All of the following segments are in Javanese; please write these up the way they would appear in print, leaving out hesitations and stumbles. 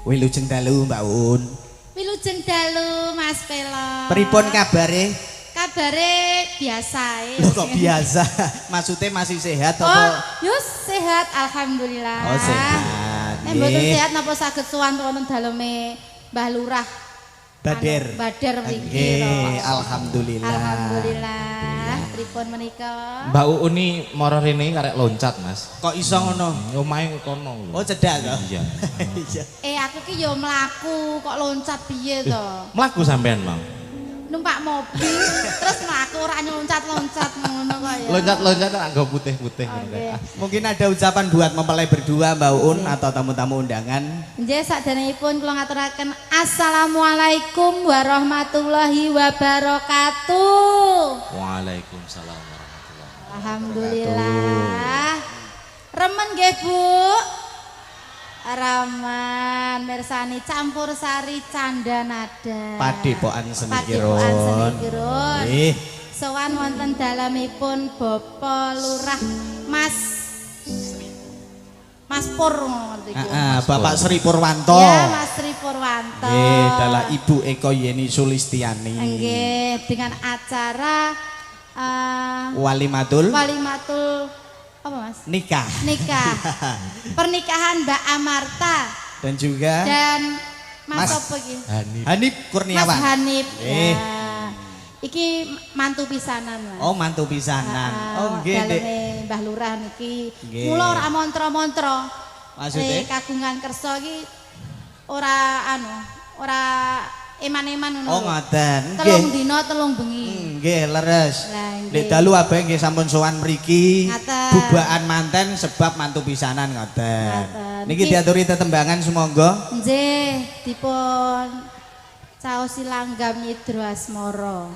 Wilujeng dalu Mbak Un. Wilujeng dalu Mas Pelo. Pripun kabare? Kabare biasa Loh kok biasa? Maksudnya masih sehat Oh, apa? yus sehat alhamdulillah. Oh sehat. Nek mboten sehat napa saged sowan wonten daleme Mbah Lurah. Bader. Bader mriki. Nggih, alhamdulillah. Alhamdulillah. Pripun menika? Mbak Uun ni mara rene karek loncat, Mas. Kok iso ngono? Omahe kono. Oh cedak to? Iya. Iya. Aku ki yo mlaku kok loncat piye to? Mlaku sampean, Mang. Numpak mobil terus mlaku ora loncat-loncat ngono kok ya. Loncat-loncat anggo putih-putih ngono Oke. kae. Mungkin ada ucapan buat mempelai berdua Mbak Un atau tamu-tamu undangan. Nggih sakderengipun kula ngaturaken assalamualaikum warahmatullahi wabarakatuh. Waalaikumsalam warahmatullahi wabarakatuh. Alhamdulillah. Remen nggih Bu? Raman mirsani campur sari canda nada. Padepokan Seni Padepokan Seni Kiron. Kiron. Nggih. Sowan wonten dalamipun Bapak Lurah Mas Pur ngoten iku. Bapak Sri Purwanto. Ya, Mas Sri Purwanto. Nggih, adalah Ibu Eko Yeni Sulistiani. Nggih, dengan acara Walimatul apa Mas? nikah. Nikah. Pernikahan Mbak Amarta Dan juga dan Mas Mas apa iki? Hanif Mas Kurniawan. Hanif. Eh. Ya. Iki mantu pisanan Mas. Oh, mantu pisanan. Oh, nggih, Dek. Daleme Mbah Lurah niki Nggih. mula ora mantra-mantra. Maksudnya? Kagungan kersa iki ora eman-eman ngono. Oh, ngoten. Telung Nggih. dina telung bengi. Nggih, leres. Lah, nggih. Nek dalu abang nggih sampun sowan mriki. Ngaten. Bubaan manten sebab mantu pisanan ngoten. Ngaten. Niki Niki- diaturi tetembangan sumangga. Nggih, dipun caosi langgam nyidro asmara.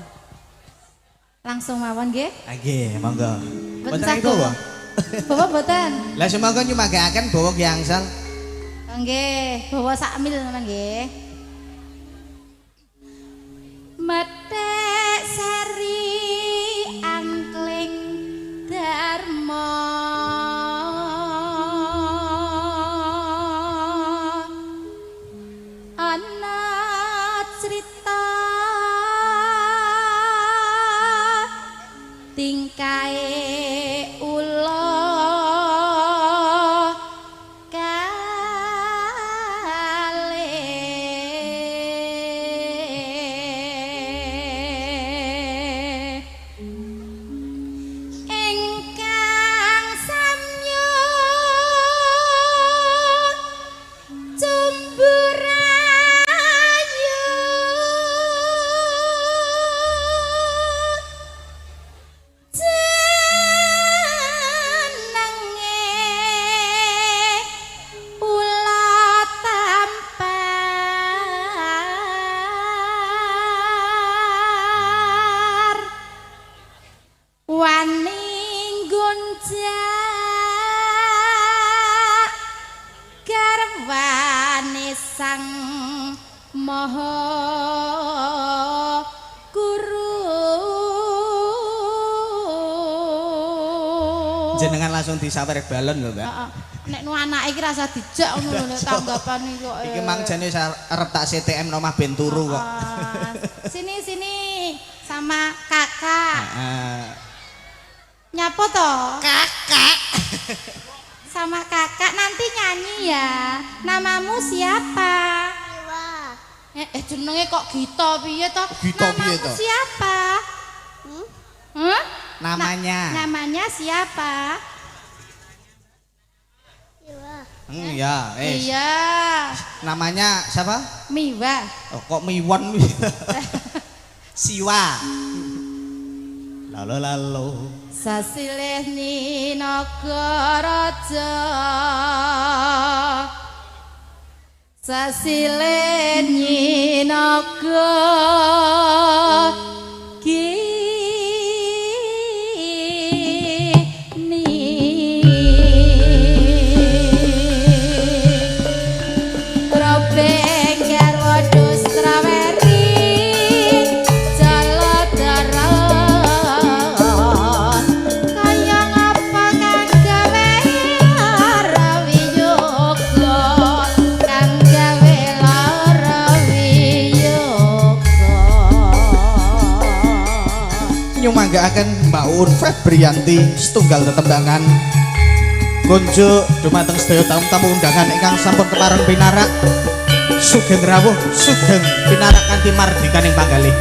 Langsung mawon nggih. Nggih, monggo. Boten Boten saged. bawa. Bawa boten. Lah sumangga nyumagaken bawa Ki Angsal. Nggih, bawa sakmil teman nggih. Metek seri angkling dharma ana crita tingkae ula kalih ingkang samyuh cumburayu jenenge ula tampar wani gunjak garwane sang maha guru. Jenengan langsung disawer balon lho, Mbak. Heeh. Nek nu anake iki rasa dijak ngono lho nek tanggapan iki kok. Iki mang jane arep tak CTM nomah ben turu kok. Sini sama kakak. Heeh. Nyapa to? Kakak. Sama kakak nanti nyanyi ya. Namamu siapa? Jenenge kok Gita piye to? Gita piye to? Namamu siapa? Hah? Namanya. Namanya siapa? Ya, Iya. Namanya siapa? Miwa. Oh, kok Miwon? Siwa. Lalo. Sasilih ni nagaraja. Sasilih ni gawe manggaaken Mbak Un Febrianti setunggal tetembangan kunjuk dumateng sedaya tamu-tamu undangan ingkang sampun kepareng pinarak sugeng rawuh sugeng pinarak kanthi mardikaning panggalih.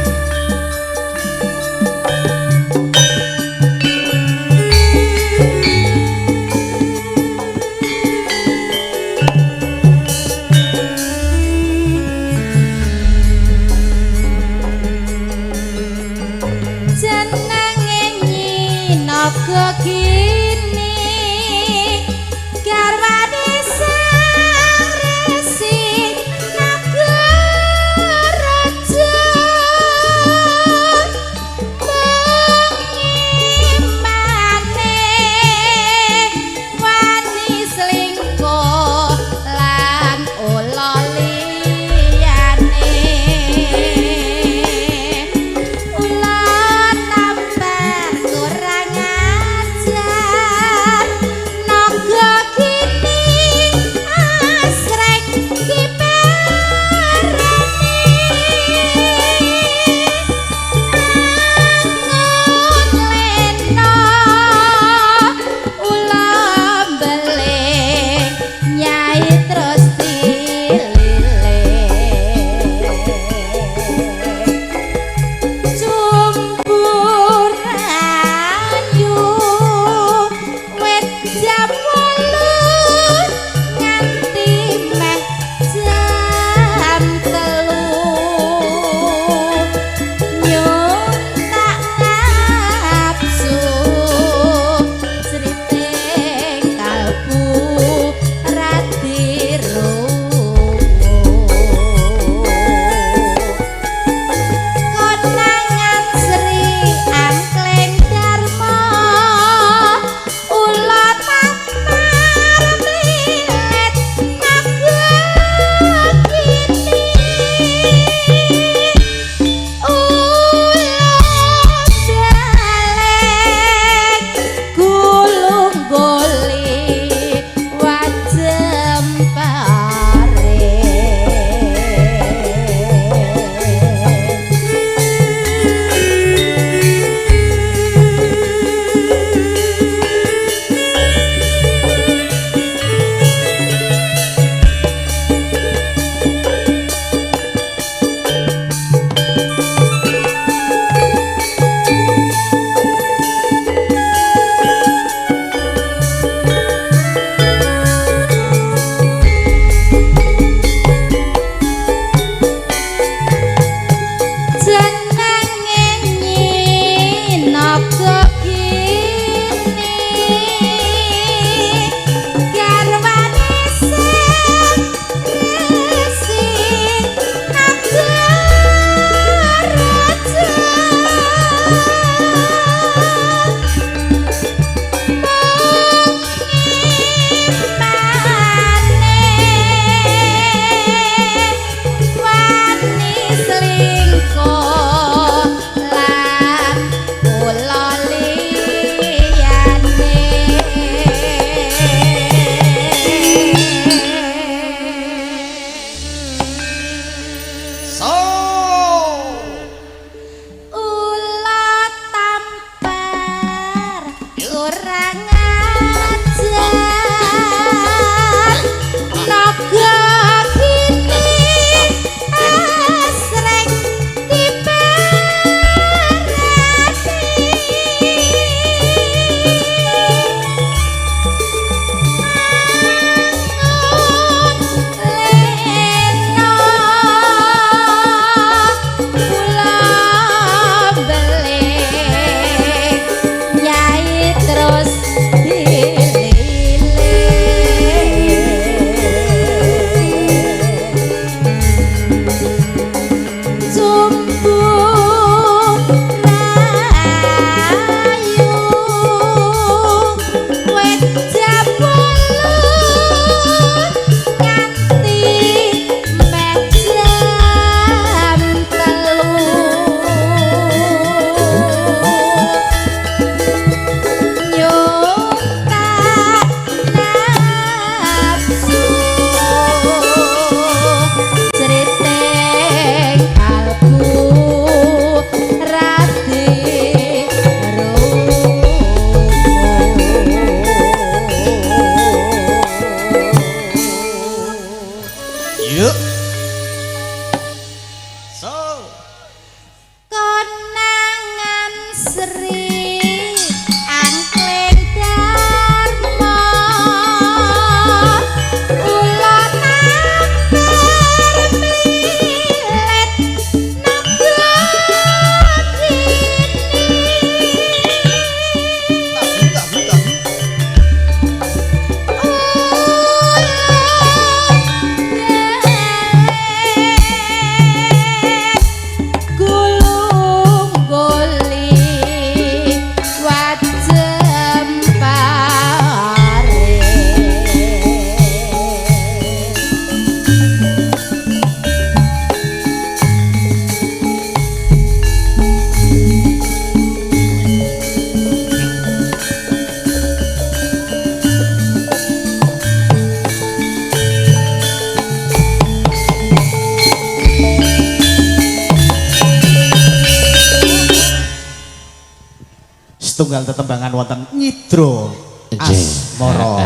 setunggal tetembangan wonten Nyidro Asmoro.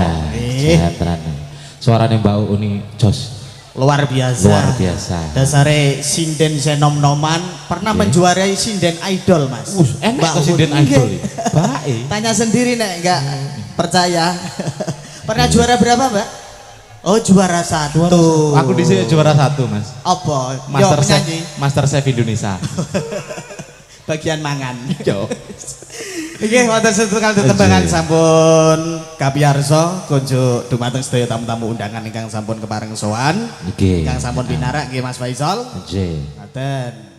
Jatran. Suarane Mbak Uni jos Luar biasa. luar biasa. Dasare sinden senom-noman pernah menjuarai sinden idol, Mas. Enak Mbak kok sinden Uni. idol. Nggih. Baik. Tanya sendiri nek enggak percaya. Pernah juara berapa, Mbak? Oh, juara 1. Aku di sini juara 1, Mas. Apa? Master Yo, Chef, penyanyi. Master Chef Indonesia. Bagian mangan. Yo. Nggih, wonten setunggal tetembangan sampun kapiyarsa kunjuk dumateng sedaya tamu-tamu undangan ingkang sampun kepareng sowan. Nggih. Ingkang sampun pinarak nggih Mas Faisal. Nggih. Ngaten.